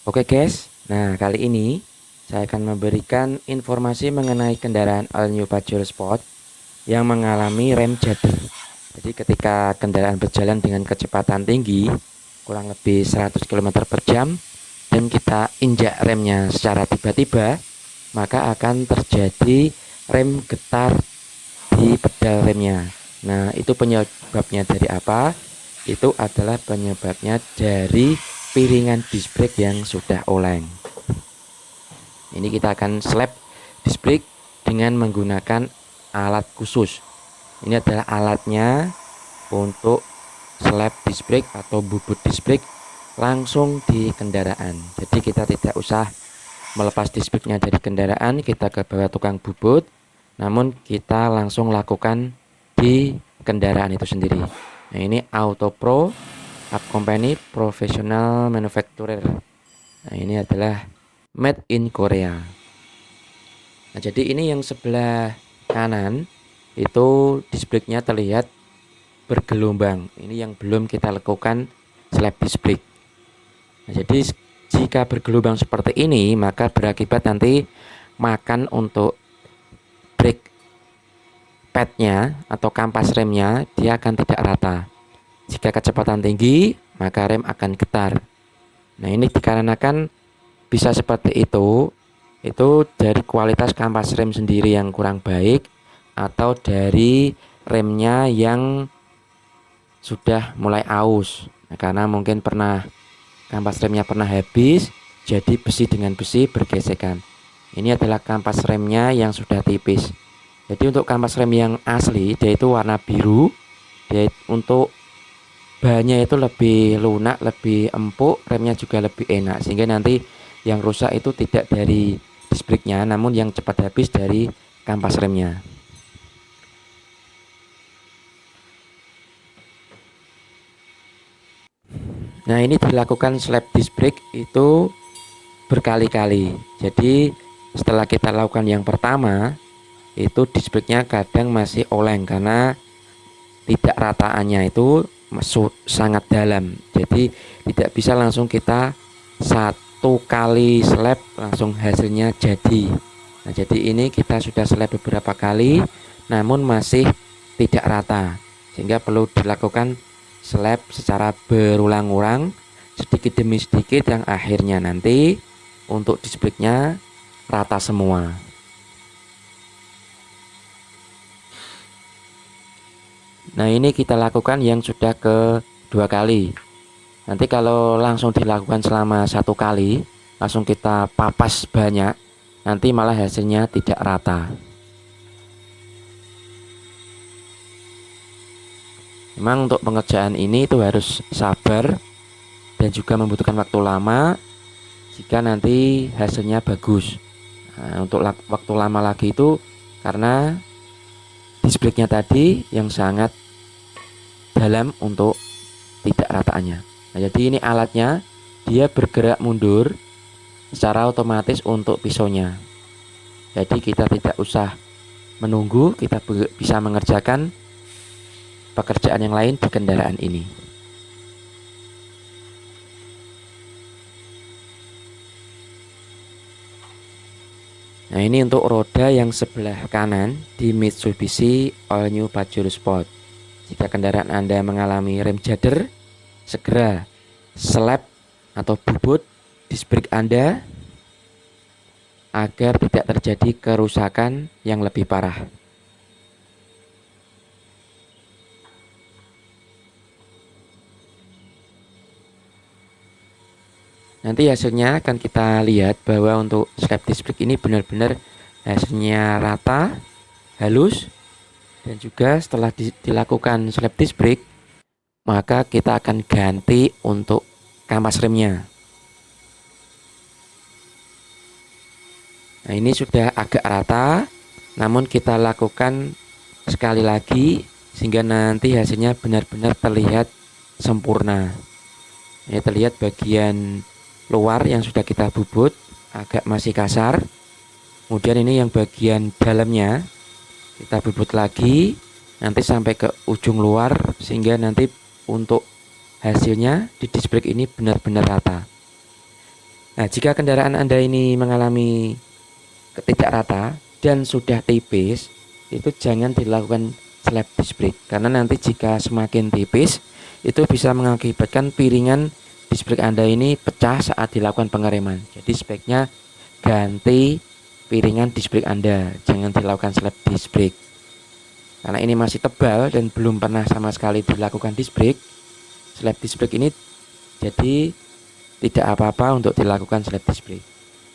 Oke guys, nah kali ini saya akan memberikan informasi mengenai kendaraan All New Pajero Sport yang mengalami rem jadul. Jadi ketika kendaraan berjalan dengan kecepatan tinggi, kurang lebih 100 km per jam, dan kita injak remnya secara tiba-tiba, maka akan terjadi rem getar di pedal remnya. Nah, itu penyebabnya dari apa? Itu adalah penyebabnya dari piringan disc brake yang sudah oleng. Ini kita akan slap disc brake dengan menggunakan alat khusus. Ini adalah alatnya untuk slap disc brake atau bubut disc brake langsung di kendaraan. Jadi kita tidak usah melepas disc brake-nya dari kendaraan, kita ke bawah tukang bubut, namun kita langsung lakukan di kendaraan itu sendiri. Nah, ini Auto Pro Up Company Professional Manufacturer. Nah, ini adalah made in Korea. Nah, jadi ini yang sebelah kanan itu disc brake-nya terlihat bergelombang. Ini yang belum kita lakukan slap disc brake. Nah, jadi jika bergelombang seperti ini, maka berakibat nanti makan untuk brake padnya atau kampas remnya, dia akan tidak rata. Jika kecepatan tinggi, maka rem akan getar. Nah, ini dikarenakan bisa seperti itu dari kualitas kampas rem sendiri yang kurang baik, atau dari remnya yang sudah mulai aus. Nah, karena mungkin kampas remnya pernah habis, jadi besi dengan besi bergesekan. Ini adalah kampas remnya yang sudah tipis. Jadi untuk kampas rem yang asli, dia itu warna biru. Dia untuk bahannya itu lebih lunak, lebih empuk, remnya juga lebih enak. Sehingga nanti yang rusak itu tidak dari disc brake-nya, namun yang cepat habis dari kampas remnya. Nah, ini dilakukan slap disc brake itu berkali-kali. Jadi setelah kita lakukan yang pertama, itu disc brake-nya kadang masih oleng karena tidak rataannya itu sangat dalam. Jadi tidak bisa langsung kita satu kali slap langsung hasilnya jadi. Nah, jadi ini kita sudah slap beberapa kali namun masih tidak rata, sehingga perlu dilakukan slap secara berulang-ulang sedikit demi sedikit yang akhirnya nanti untuk disc brake-nya rata semua. Nah, ini kita lakukan yang sudah kedua kali. Nanti kalau langsung dilakukan selama satu kali, langsung kita papas banyak, nanti malah hasilnya tidak rata. Memang untuk pengerjaan ini itu harus sabar dan juga membutuhkan waktu lama jika nanti hasilnya bagus. Nah, untuk waktu lama lagi itu karena disc brake-nya tadi yang sangat dalam untuk tidak rataannya. Nah, jadi ini alatnya, dia bergerak mundur secara otomatis untuk pisaunya. Jadi kita tidak usah menunggu, kita bisa mengerjakan pekerjaan yang lain di kendaraan ini. Nah, ini untuk roda yang sebelah kanan di Mitsubishi All New Pajero Sport. Jika kendaraan Anda mengalami rem jadder, segera slap atau bubut disc brake Anda agar tidak terjadi kerusakan yang lebih parah. Nanti hasilnya akan kita lihat bahwa untuk slap disc brake ini benar-benar hasilnya rata, halus, dan juga setelah dilakukan slap disc brake, maka kita akan ganti untuk kampas remnya. Nah, ini sudah agak rata, namun kita lakukan sekali lagi sehingga nanti hasilnya benar-benar terlihat sempurna. Ini terlihat bagian luar yang sudah kita bubut agak masih kasar. Kemudian ini yang bagian dalamnya kita bubut lagi nanti sampai ke ujung luar sehingga nanti untuk hasilnya di disc brake ini benar-benar rata. Nah, jika kendaraan Anda ini mengalami tidak rata dan sudah tipis, itu jangan dilakukan slap disc brake, karena nanti jika semakin tipis itu bisa mengakibatkan piringan disc brake Anda ini pecah saat dilakukan pengereman. Jadi sebaiknya ganti piringan disc brake Anda, jangan dilakukan slap disc brake. Karena ini masih tebal dan belum pernah sama sekali dilakukan disc brake, slap disc brake ini jadi tidak apa-apa untuk dilakukan slap disc brake.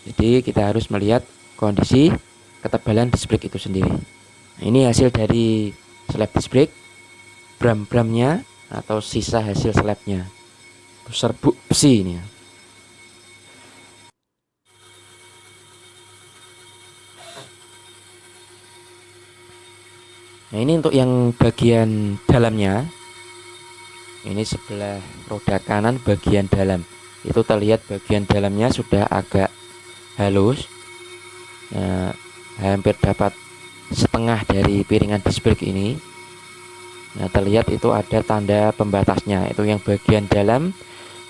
Jadi kita harus melihat kondisi ketebalan disc brake itu sendiri. Nah, ini hasil dari slap disc brake, bram-bramnya atau sisa hasil slapnya, serbuk besi ini. Nah, ini untuk yang bagian dalamnya. Ini sebelah roda kanan bagian dalam. Itu terlihat bagian dalamnya sudah agak halus. Nah, hampir dapat setengah dari piringan disc brake ini. Nah, terlihat itu ada tanda pembatasnya. Itu yang bagian dalam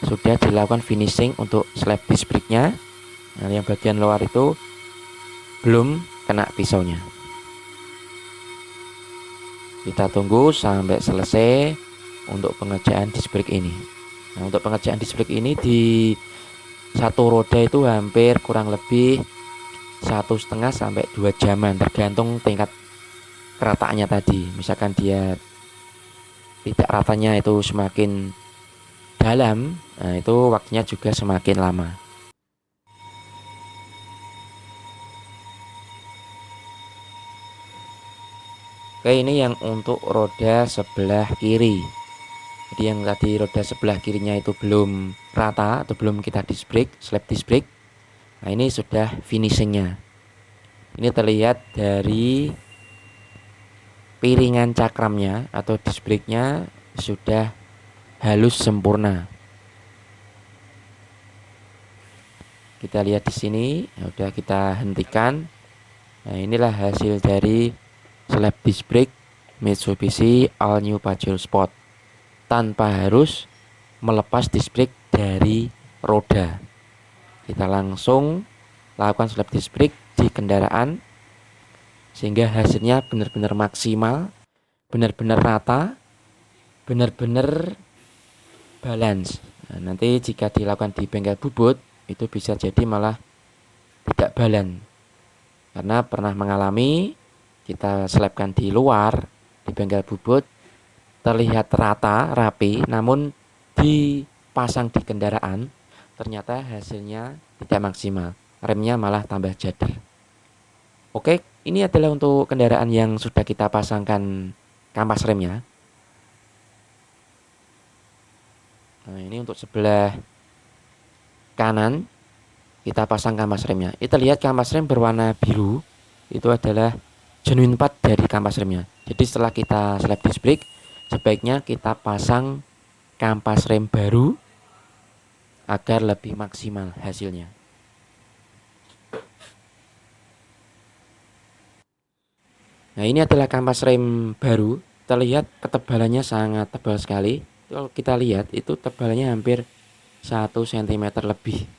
sudah dilakukan finishing untuk slap disc brake-nya. Nah, yang bagian luar itu belum kena pisaunya. Kita tunggu sampai selesai untuk pengerjaan disc brake ini. Nah, untuk pengerjaan disc brake ini di satu roda itu hampir kurang lebih 1,5 sampai 2 jaman, tergantung tingkat kerataannya tadi. Misalkan dia tidak ratanya itu semakin dalam, nah itu waktunya juga semakin lama. Oke, ini yang untuk roda sebelah kiri. Jadi yang tadi roda sebelah kirinya itu belum rata atau belum kita disc brake, slap disc brake. Nah, ini sudah finishingnya. Ini terlihat dari piringan cakramnya atau disc brake-nya sudah halus sempurna. Kita lihat di sini, ya udah kita hentikan. Nah, inilah hasil dari slap disc brake Mitsubishi All New Pajero Sport tanpa harus melepas disc brake dari roda. Kita langsung lakukan slap disc brake di kendaraan sehingga hasilnya benar-benar maksimal, benar-benar rata, benar-benar balance. Nah, nanti jika dilakukan di bengkel bubut itu bisa jadi malah tidak balance, karena pernah mengalami kita slapkan di luar di bengkel bubut terlihat rata, rapi, namun dipasang di kendaraan ternyata hasilnya tidak maksimal, remnya malah tambah jadar. Oke, ini adalah untuk kendaraan yang sudah kita pasangkan kampas remnya. Nah, ini untuk sebelah kanan kita pasang kampas remnya. Kita lihat kampas rem berwarna biru, itu adalah genuine part dari kampas remnya. Jadi setelah kita slap disc brake, sebaiknya kita pasang kampas rem baru agar lebih maksimal hasilnya. Nah, ini adalah kampas rem baru. Terlihat ketebalannya sangat tebal sekali. Kalau kita lihat itu tebalnya hampir 1 cm lebih.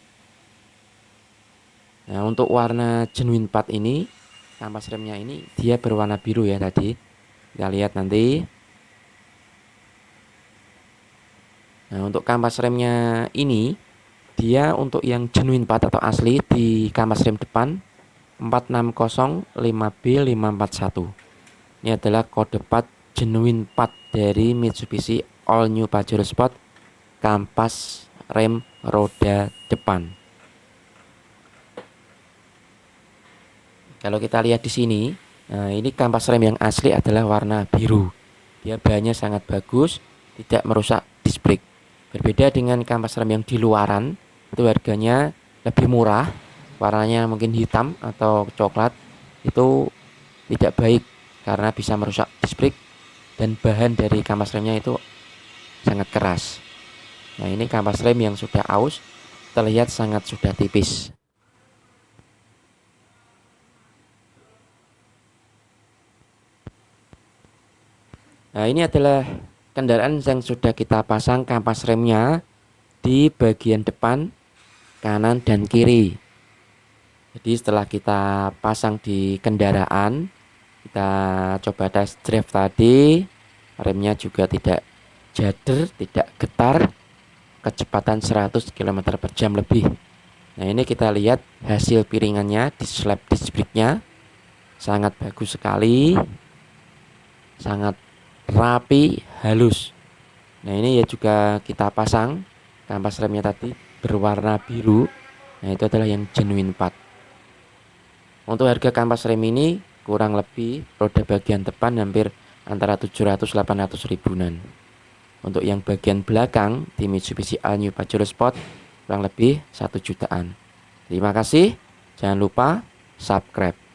Nah, untuk warna genuine part ini, kampas remnya ini dia berwarna biru ya tadi. Kita lihat nanti. Nah, untuk kampas remnya ini, dia untuk yang genuine part atau asli di kampas rem depan 4605B541. Ini adalah kode part genuine part dari Mitsubishi All New Pajero Sport kampas rem roda depan. Kalau kita lihat di sini, nah ini kampas rem yang asli adalah warna biru. Dia bahannya sangat bagus, tidak merusak disc brake. Berbeda dengan kampas rem yang di luaran, itu harganya lebih murah, warnanya mungkin hitam atau coklat. Itu tidak baik karena bisa merusak disc brake dan bahan dari kampas remnya itu sangat keras. Nah, ini kampas rem yang sudah aus, terlihat sangat sudah tipis. Nah, ini adalah kendaraan yang sudah kita pasang kampas remnya di bagian depan kanan dan kiri. Jadi setelah kita pasang di kendaraan, kita coba tes drive tadi, remnya juga tidak jader, tidak getar, kecepatan 100 km per jam lebih. Nah, ini kita lihat hasil piringannya di slab disc brake-nya sangat bagus sekali, sangat rapi, halus. Nah, ini ya juga kita pasang kampas remnya tadi berwarna biru. Nah, itu adalah yang genuine part. Untuk harga kampas rem ini kurang lebih roda bagian depan hampir antara 700-800 ribuan. Untuk yang bagian belakang di Mitsubishi All New Pajero Sport kurang lebih 1 jutaan. Terima kasih. Jangan lupa subscribe.